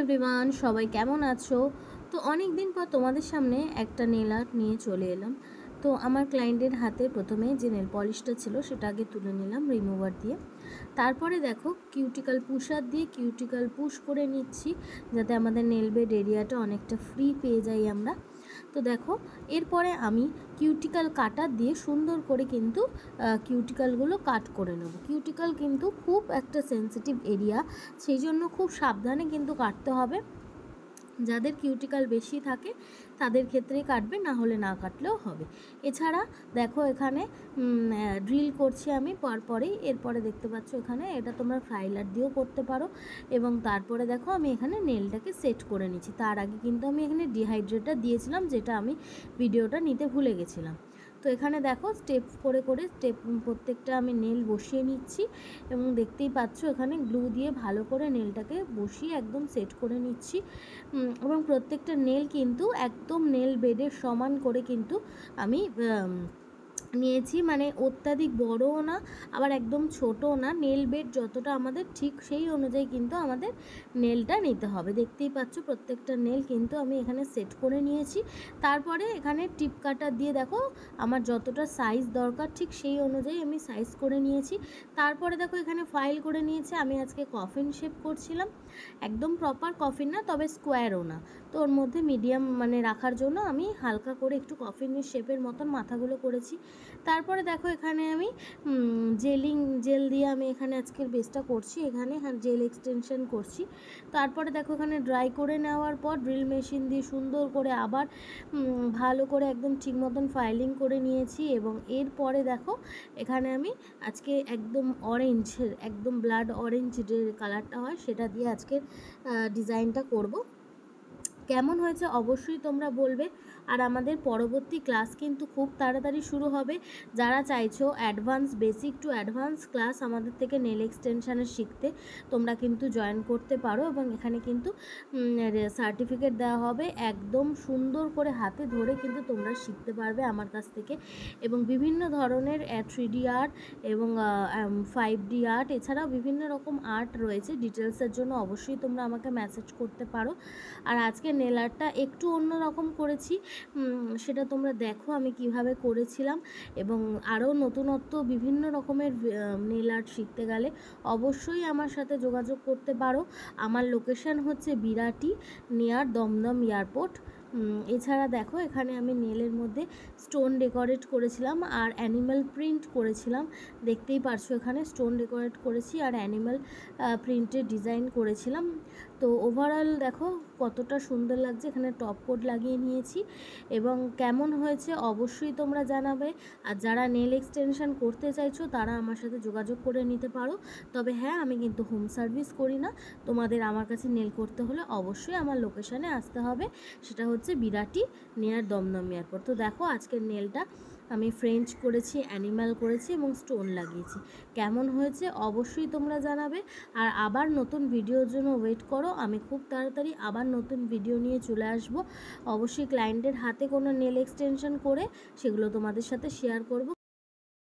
Everyone, সবাই কেমন আছো? তো অনেক দিন পর তোমাদের সামনে একটা নেল আর্ট নিয়ে চলে এলাম। তো আমার ক্লায়েন্টের হাতে প্রথমে যে নেল পলিশটা ছিল সেটা আগে তুলে নিলাম রিমুভার দিয়ে। তারপরে দেখো কিউটিক্যাল পুশার দিয়ে কিউটিক্যাল পুশ করে নিচ্ছি, যাতে আমাদের নেল বেড এরিয়াটা অনেকটা ফ্রি পেয়ে যাই আমরা। তো দেখো এরপরে আমি কিউটিক্যাল কাটার দিয়ে সুন্দর করে কিন্তু কিউটিক্যালগুলো কাট করে নেব। কিউটিক্যাল কিন্তু খুব একটা সেন্সিটিভ এরিয়া, সেই জন্য খুব সাবধানে কিন্তু কাটতে হবে। যাদের কিউটিক্যাল বেশি থাকে তাদের ক্ষেত্রেই কাটবে, না হলে না কাটলেও হবে। এছাড়া দেখো এখানে ড্রিল করছি আমি পরপরেই। এরপরে দেখতে পাচ্ছ এখানে এটা তোমরা ফাইলার দিয়েও করতে পারো। এবং তারপরে দেখো আমি এখানে নেলটাকে সেট করে নিচ্ছি। তার আগে কিন্তু আমি এখানে ডিহাইড্রেটটা দিয়েছিলাম, যেটা আমি ভিডিওটা নিতে ভুলে গেছিলাম। তো এখানে দেখো স্টেপ করে করে প্রত্যেকটা আমি নেল বসিয়ে নিচ্ছি এবং দেখতেই পাচ্ছ এখানে গ্লু দিয়ে ভালো করে নেলটাকে বসিয়ে একদম সেট করে নিচ্ছি। এবং প্রত্যেকটা নেল কিন্তু একদম নেল বেডের সমান করে কিন্তু আমি নিয়েছি, মানে অত্যাধিক বড়ও না আবার একদম ছোটও না। নেল বেড যতটা আমাদের ঠিক সেই অনুযায়ী কিন্তু আমাদের নেলটা নিতে হবে। দেখতেই পাচ্ছ প্রত্যেকটা নেল কিন্তু আমি এখানে সেট করে নিয়েছি। তারপরে এখানে টিপ কাটার দিয়ে দেখো আমার যতটা সাইজ দরকার ঠিক সেই অনুযায়ী আমি সাইজ করে নিয়েছি। তারপরে দেখো এখানে ফাইল করে নিয়েছি। আমি আজকে কফিন শেপ করছিলাম, একদম প্রপার কফিন না তবে স্কোয়ারও না, তো ওর মধ্যে মিডিয়াম মানে রাখার জন্য আমি হালকা করে একটু কফিনের শেপের মতন মাথাগুলো করেছি। তারপরে দেখো এখানে আমি জেল দিয়ে আমি এখানে আজকের বেসটা করছি, এখানে জেল এক্সটেনশন করছি। তারপরে দেখো এখানে ড্রাই করে নেওয়ার পর ড্রিল মেশিন দিয়ে সুন্দর করে আবার ভালো করে একদম ঠিক মতন ফাইলিং করে নিয়েছি। এবং এরপরে দেখো এখানে আমি আজকে একদম অরেঞ্জ, একদম ব্লাড অরেঞ্জ যে কালারটা হয় সেটা দিয়ে আজকের ডিজাইনটা করব। কেমন হয়েছে অবশ্যই তোমরা বলবে। আর আমাদের পরবর্তী ক্লাস কিন্তু খুব তাড়াতাড়ি শুরু হবে। যারা চাইছো advance, basic to advance class আমাদের থেকে নেল এক্সটেনশানের শিখতে, তোমরা কিন্তু জয়েন করতে পারো। এবং এখানে কিন্তু সার্টিফিকেট দেওয়া হবে, একদম সুন্দর করে হাতে ধরে কিন্তু তোমরা শিখতে পারবে আমার কাছ থেকে। এবং বিভিন্ন ধরনের 3D আর্ট এবং 5D আর্ট, এছাড়াও বিভিন্ন রকম আর্ট রয়েছে। ডিটেলসের জন্য অবশ্যই তোমরা আমাকে মেসেজ করতে পারো। আর আজকে নেল আর্টটা একটু অন্য রকম করেছি, সেটা তোমরা দেখো আমি কিভাবে করেছিলাম। এবং আরও নতুনত্ব বিভিন্ন রকমের নেল আর্ট শিখতে গেলে অবশ্যই আমার সাথে যোগাযোগ করতে পারো। আমার লোকেশান হচ্ছে বিরাটি, নিয়ার দমদম এয়ারপোর্ট। এছাড়া দেখো এখানে আমি নেলের মধ্যে স্টোন ডেকোরেট করেছিলাম আর অ্যানিম্যাল প্রিন্ট করেছিলাম। দেখতেই পারছো এখানে স্টোন ডেকোরেট করেছি আর অ্যানিম্যাল প্রিন্টের ডিজাইন করেছিলাম। তো ওভারঅল দেখো কতটা সুন্দর লাগছে। এখানে টপ কোট লাগিয়ে নিয়েছি এবং কেমন হয়েছে অবশ্যই তোমরা জানাবে। আর যারা নেল এক্সটেনশন করতে চাইছো তারা আমার সাথে যোগাযোগ করে নিতে পারো। তবে হ্যাঁ, আমি কিন্তু হোম সার্ভিস করি না। তোমাদের আমার কাছে নেল করতে হলে অবশ্যই আমার লোকেশানে আসতে হবে, সেটা হচ্ছে বিরাটি নিয়ার দমদম এয়ারপোর্ট। তো দেখো আজকের নেলটা আমি ফ্রেঞ্চ করেছি, অ্যানিম্যাল করেছি এবং স্টোন লাগিয়েছি। কেমন হয়েছে অবশ্যই তোমরা জানাবে। আর আবার নতুন ভিডিওর জন্য ওয়েট করো, আমি খুব তাড়াতাড়ি আবার নতুন ভিডিও নিয়ে চলে আসব। অবশ্যই ক্লায়েন্টের হাতে কোনো নেল এক্সটেনশন করে সেগুলো তোমাদের সাথে শেয়ার করব।